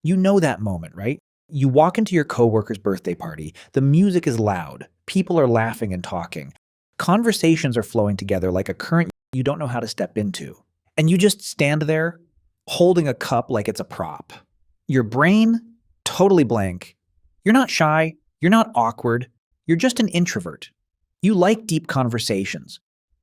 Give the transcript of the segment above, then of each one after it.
You know that moment, right? You walk into your coworker's birthday party, the music is loud, people are laughing and talking, conversations are flowing together like a current you don't know how to step into. And you just stand there holding a cup like it's a prop. Your brain, totally blank. You're not shy, you're not awkward, you're just an introvert. You like deep conversations.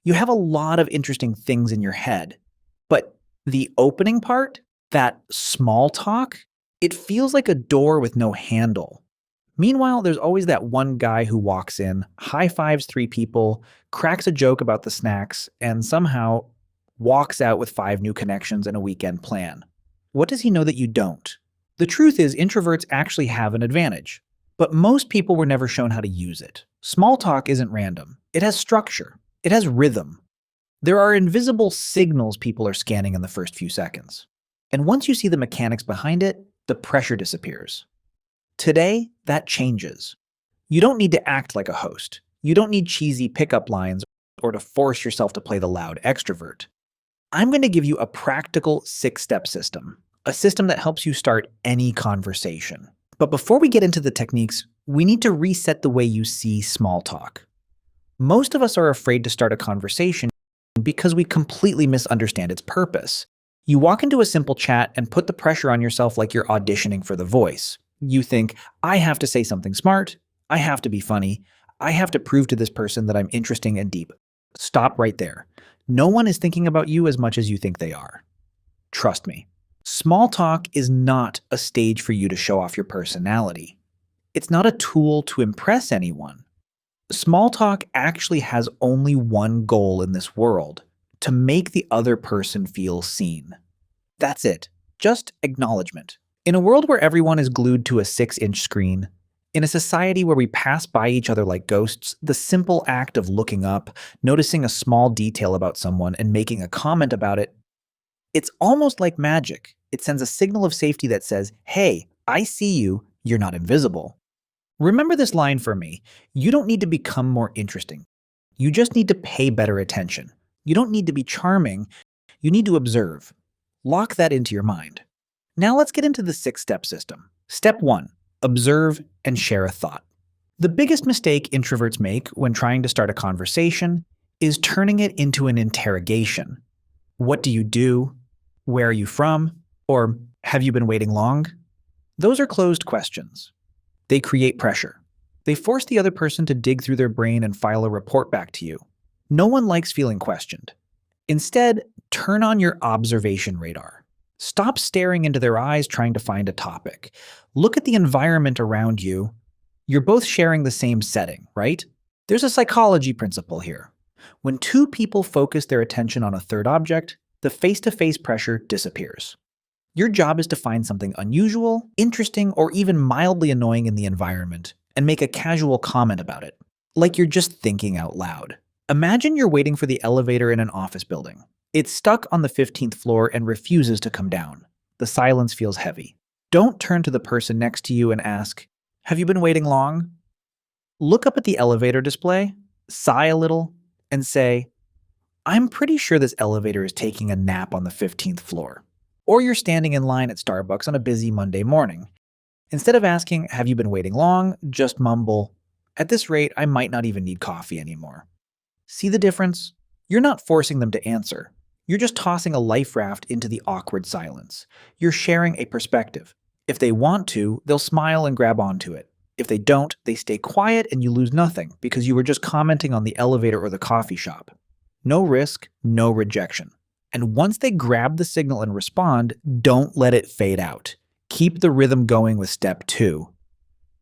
You have a lot of interesting things in your head. But the opening part, that small talk, it feels like a door with no handle. Meanwhile, there's always that one guy who walks in, high fives three people, cracks a joke about the snacks, and somehow walks out with 5 new connections and a weekend plan. What does he know that you don't? The truth is, introverts actually have an advantage, but most people were never shown how to use it. Small talk isn't random. It has structure. It has rhythm. There are invisible signals people are scanning in the first few seconds. And once you see the mechanics behind it, the pressure disappears. Today, that changes. You don't need to act like a host. You don't need cheesy pickup lines or to force yourself to play the loud extrovert. I'm going to give you a practical 6-step system, a system that helps you start any conversation. But before we get into the techniques, we need to reset the way you see small talk. Most of us are afraid to start a conversation because we completely misunderstand its purpose. You walk into a simple chat and put the pressure on yourself like you're auditioning for The Voice. You think, I have to say something smart, I have to be funny, I have to prove to this person that I'm interesting and deep. Stop right there. No one is thinking about you as much as you think they are. Trust me. Small talk is not a stage for you to show off your personality. It's not a tool to impress anyone. Small talk actually has only one goal in this world: to make the other person feel seen. That's it. Just acknowledgement. In a world where everyone is glued to a 6-inch screen, in a society where we pass by each other like ghosts, the simple act of looking up, noticing a small detail about someone, and making a comment about it, it's almost like magic. It sends a signal of safety that says, hey, I see you, you're not invisible. Remember this line from me: you don't need to become more interesting. You just need to pay better attention. You don't need to be charming, you need to observe. Lock that into your mind. Now let's get into the 6-step system. Step 1. Observe and share a thought. The biggest mistake introverts make when trying to start a conversation is turning it into an interrogation. What do you do? Where are you from? Or have you been waiting long? Those are closed questions. They create pressure. They force the other person to dig through their brain and file a report back to you. No one likes feeling questioned. Instead, turn on your observation radar. Stop staring into their eyes trying to find a topic. Look at the environment around you. You're both sharing the same setting, right? There's a psychology principle here. When 2 people focus their attention on a third object, the face-to-face pressure disappears. Your job is to find something unusual, interesting, or even mildly annoying in the environment and make a casual comment about it, like you're just thinking out loud. Imagine you're waiting for the elevator in an office building. It's stuck on the 15th floor and refuses to come down. The silence feels heavy. Don't turn to the person next to you and ask, have you been waiting long? Look up at the elevator display, sigh a little, and say, I'm pretty sure this elevator is taking a nap on the 15th floor. Or you're standing in line at Starbucks on a busy Monday morning. Instead of asking, have you been waiting long? Just mumble, at this rate, I might not even need coffee anymore. See the difference? You're not forcing them to answer. You're just tossing a life raft into the awkward silence. You're sharing a perspective. If they want to, they'll smile and grab onto it. If they don't, they stay quiet and you lose nothing because you were just commenting on the elevator or the coffee shop. No risk, no rejection. And once they grab the signal and respond, don't let it fade out. Keep the rhythm going with step 2.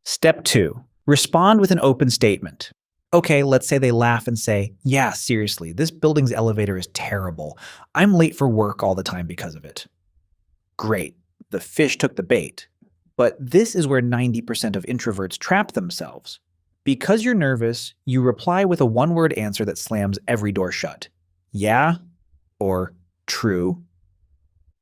Step 2. Respond with an open statement. Okay, let's say they laugh and say, yeah, seriously, this building's elevator is terrible. I'm late for work all the time because of it. Great, the fish took the bait. But this is where 90% of introverts trap themselves. Because you're nervous, you reply with a one-word answer that slams every door shut. Yeah or true.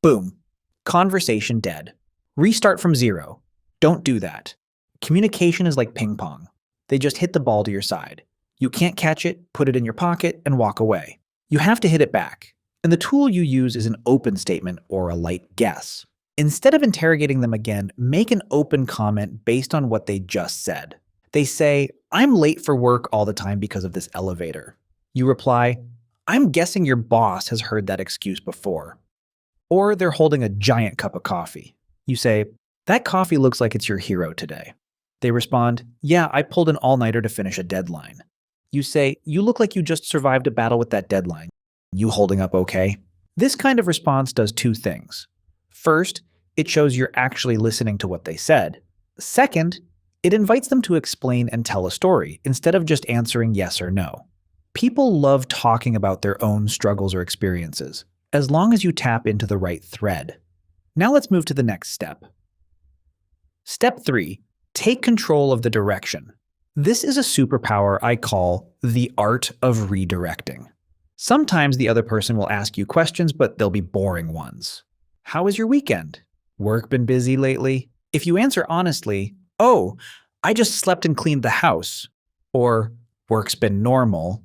Boom. Conversation dead. Restart from 0. Don't do that. Communication is like ping pong. They just hit the ball to your side. You can't catch it, put it in your pocket, and walk away. You have to hit it back. And the tool you use is an open statement or a light guess. Instead of interrogating them again, make an open comment based on what they just said. They say, "I'm late for work all the time because of this elevator." You reply, "I'm guessing your boss has heard that excuse before." Or they're holding a giant cup of coffee. You say, "That coffee looks like it's your hero today." They respond, "Yeah, I pulled an all-nighter to finish a deadline." You say, "You look like you just survived a battle with that deadline. You holding up okay?" This kind of response does two things. First, it shows you're actually listening to what they said. Second, it invites them to explain and tell a story instead of just answering yes or no. People love talking about their own struggles or experiences, as long as you tap into the right thread. Now let's move to the next step. Step 3. Take control of the direction. This is a superpower I call the art of redirecting. Sometimes the other person will ask you questions, but they'll be boring ones. How was your weekend? Work been busy lately? If you answer honestly, "Oh, I just slept and cleaned the house," or "Work's been normal,"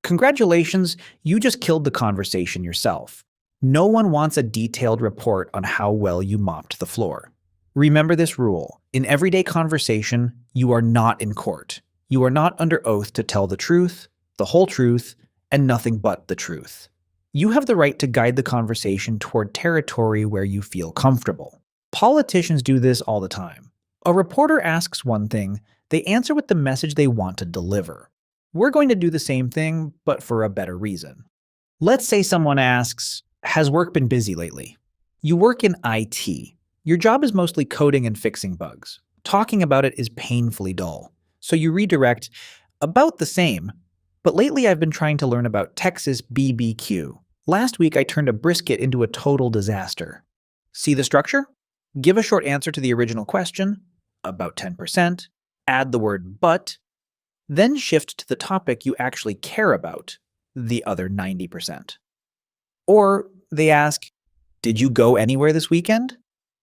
congratulations, you just killed the conversation yourself. No one wants a detailed report on how well you mopped the floor. Remember this rule. In everyday conversation, you are not in court. You are not under oath to tell the truth, the whole truth, and nothing but the truth. You have the right to guide the conversation toward territory where you feel comfortable. Politicians do this all the time. A reporter asks one thing, they answer with the message they want to deliver. We're going to do the same thing, but for a better reason. Let's say someone asks, "Has work been busy lately?" You work in IT. Your job is mostly coding and fixing bugs. Talking about it is painfully dull. So you redirect, "About the same. But lately I've been trying to learn about Texas BBQ. Last week I turned a brisket into a total disaster." See the structure? Give a short answer to the original question, about 10%, add the word "but," then shift to the topic you actually care about, the other 90%. Or they ask, "Did you go anywhere this weekend?"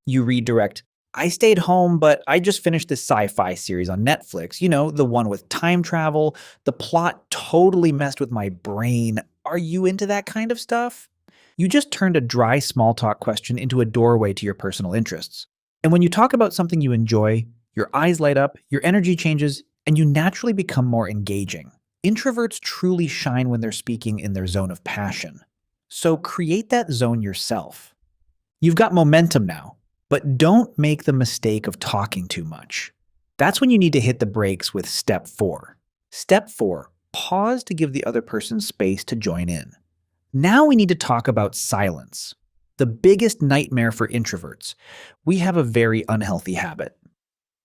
You redirect, "I stayed home, but I just finished this sci-fi series on Netflix. You know, the one with time travel. The plot totally messed with my brain. Are you into that kind of stuff?" You just turned a dry small talk question into a doorway to your personal interests. And when you talk about something you enjoy, your eyes light up, your energy changes, and you naturally become more engaging. Introverts truly shine when they're speaking in their zone of passion. So create that zone yourself. You've got momentum now. But don't make the mistake of talking too much. That's when you need to hit the brakes with step 4. Step 4, pause to give the other person space to join in. Now we need to talk about silence. The biggest nightmare for introverts. We have a very unhealthy habit.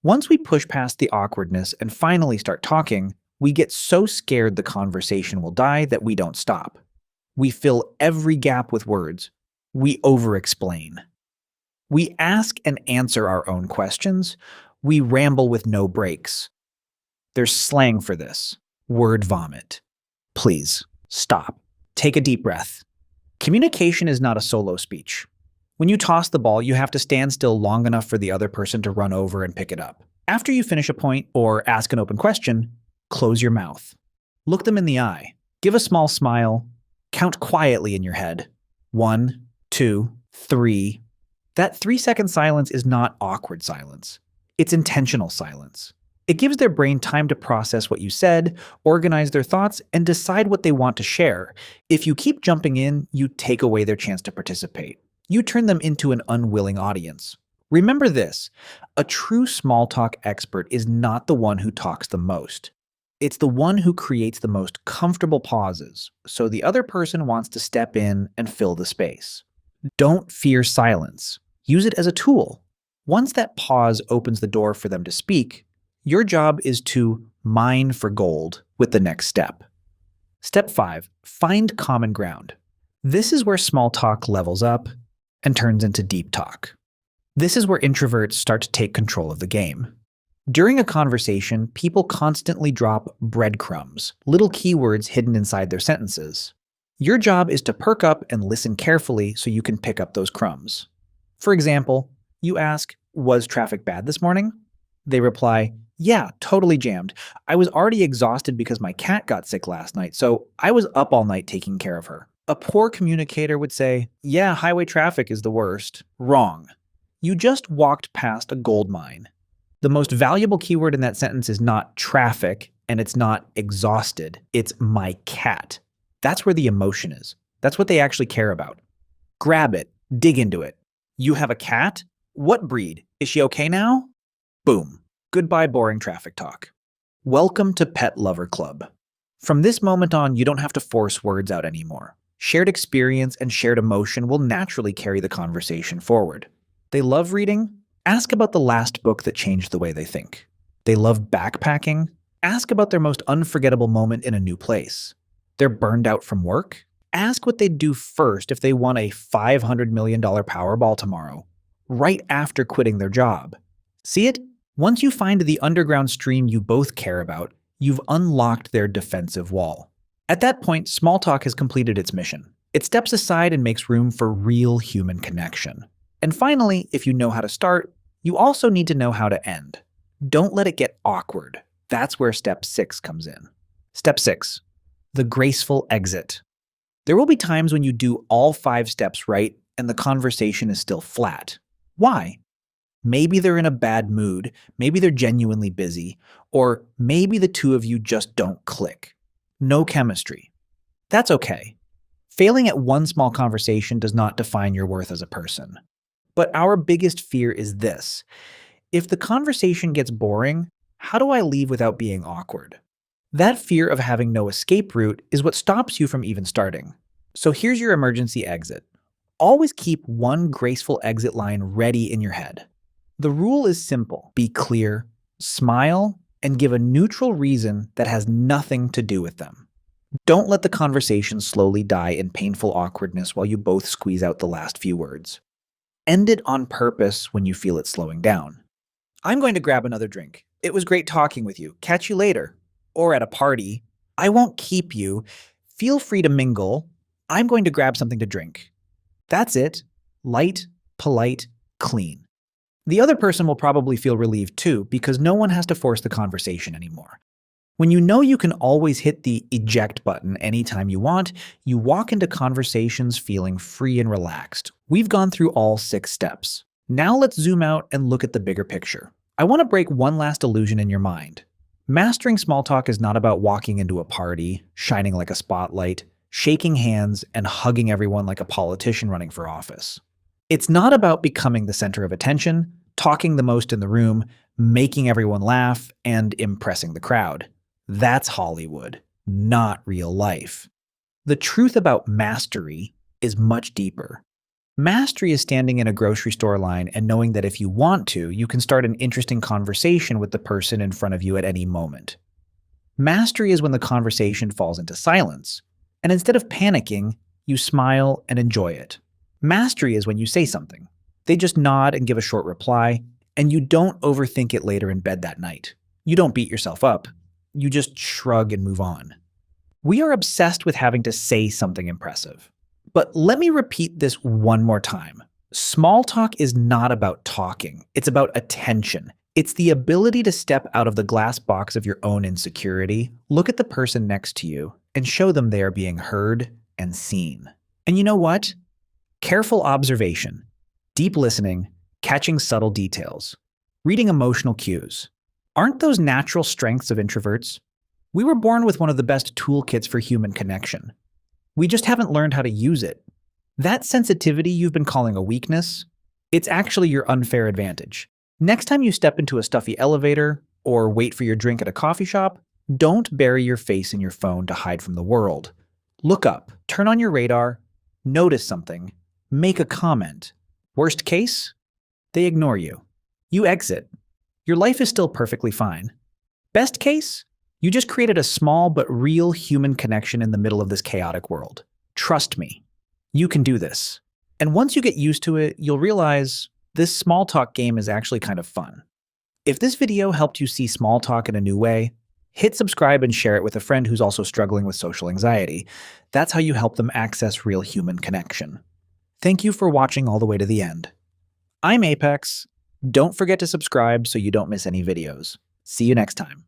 Once we push past the awkwardness and finally start talking, we get so scared the conversation will die that we don't stop. We fill every gap with words. We over-explain. We ask and answer our own questions. We ramble with no breaks. There's slang for this. Word vomit. Please, stop. Take a deep breath. Communication is not a solo speech. When you toss the ball, you have to stand still long enough for the other person to run over and pick it up. After you finish a point or ask an open question, close your mouth. Look them in the eye. Give a small smile. Count quietly in your head. 1, 2, 3. That 3-second silence is not awkward silence. It's intentional silence. It gives their brain time to process what you said, organize their thoughts, and decide what they want to share. If you keep jumping in, you take away their chance to participate. You turn them into an unwilling audience. Remember this, a true small talk expert is not the one who talks the most. It's the one who creates the most comfortable pauses, so the other person wants to step in and fill the space. Don't fear silence. Use it as a tool. Once that pause opens the door for them to speak, your job is to mine for gold with the next step. Step 5, find common ground. This is where small talk levels up and turns into deep talk. This is where introverts start to take control of the game. During a conversation, people constantly drop breadcrumbs, little keywords hidden inside their sentences. Your job is to perk up and listen carefully so you can pick up those crumbs. For example, you ask, "Was traffic bad this morning?" They reply, "Yeah, totally jammed. I was already exhausted because my cat got sick last night, so I was up all night taking care of her." A poor communicator would say, yeah, highway traffic is the worst. Wrong. You just walked past a gold mine. The most valuable keyword in that sentence is not traffic, and it's not exhausted. It's my cat. That's where the emotion is. That's what they actually care about. Grab it. Dig into it. You have a cat? What breed? Is she okay now? Boom. Goodbye, boring traffic talk. Welcome to Pet Lover Club. From this moment on, you don't have to force words out anymore. Shared experience and shared emotion will naturally carry the conversation forward. They love reading? Ask about the last book that changed the way they think. They love backpacking? Ask about their most unforgettable moment in a new place. They're burned out from work? Ask what they'd do first if they won a $500 million Powerball tomorrow, right after quitting their job. See it? Once you find the underground stream you both care about, you've unlocked their defensive wall. At that point, small talk has completed its mission. It steps aside and makes room for real human connection. And finally, if you know how to start, you also need to know how to end. Don't let it get awkward. That's where step 6 comes in. Step 6, the graceful exit. There will be times when you do all 5 steps right and the conversation is still flat. Why? Maybe they're in a bad mood, maybe they're genuinely busy, or maybe the two of you just don't click. No chemistry. That's okay. Failing at one small conversation does not define your worth as a person. But our biggest fear is this. If the conversation gets boring, how do I leave without being awkward? That fear of having no escape route is what stops you from even starting. So here's your emergency exit. Always keep one graceful exit line ready in your head. The rule is simple. Be clear, smile, and give a neutral reason that has nothing to do with them. Don't let the conversation slowly die in painful awkwardness while you both squeeze out the last few words. End it on purpose when you feel it slowing down. I'm going to grab another drink. It was great talking with you. Catch you later. Or at a party. I won't keep you. Feel free to mingle. I'm going to grab something to drink. That's it. Light, polite, clean. The other person will probably feel relieved too, because no one has to force the conversation anymore. When you know you can always hit the eject button anytime you want, you walk into conversations feeling free and relaxed. We've gone through all 6 steps. Now let's zoom out and look at the bigger picture. I want to break one last illusion in your mind. Mastering small talk is not about walking into a party, shining like a spotlight, shaking hands, and hugging everyone like a politician running for office. It's not about becoming the center of attention, talking the most in the room, making everyone laugh, and impressing the crowd. That's Hollywood, not real life. The truth about mastery is much deeper. Mastery is standing in a grocery store line and knowing that if you want to, you can start an interesting conversation with the person in front of you at any moment. Mastery is when the conversation falls into silence, and instead of panicking, you smile and enjoy it. Mastery is when you say something. They just nod and give a short reply, and you don't overthink it later in bed that night. You don't beat yourself up. You just shrug and move on. We are obsessed with having to say something impressive. But let me repeat this one more time. Small talk is not about talking. It's about attention. It's the ability to step out of the glass box of your own insecurity, look at the person next to you, and show them they are being heard and seen. And you know what? Careful observation, deep listening, catching subtle details, reading emotional cues. Aren't those natural strengths of introverts? We were born with one of the best toolkits for human connection. We just haven't learned how to use it. That sensitivity you've been calling a weakness, it's actually your unfair advantage. Next time you step into a stuffy elevator or wait for your drink at a coffee shop, don't bury your face in your phone to hide from the world. Look up, turn on your radar, notice something, make a comment. Worst case, they ignore you. You exit. Your life is still perfectly fine. Best case, you just created a small but real human connection in the middle of this chaotic world. Trust me, you can do this. And once you get used to it, you'll realize this small talk game is actually kind of fun. If this video helped you see small talk in a new way, hit subscribe and share it with a friend who's also struggling with social anxiety. That's how you help them access real human connection. Thank you for watching all the way to the end. I'm Apex. Don't forget to subscribe so you don't miss any videos. See you next time.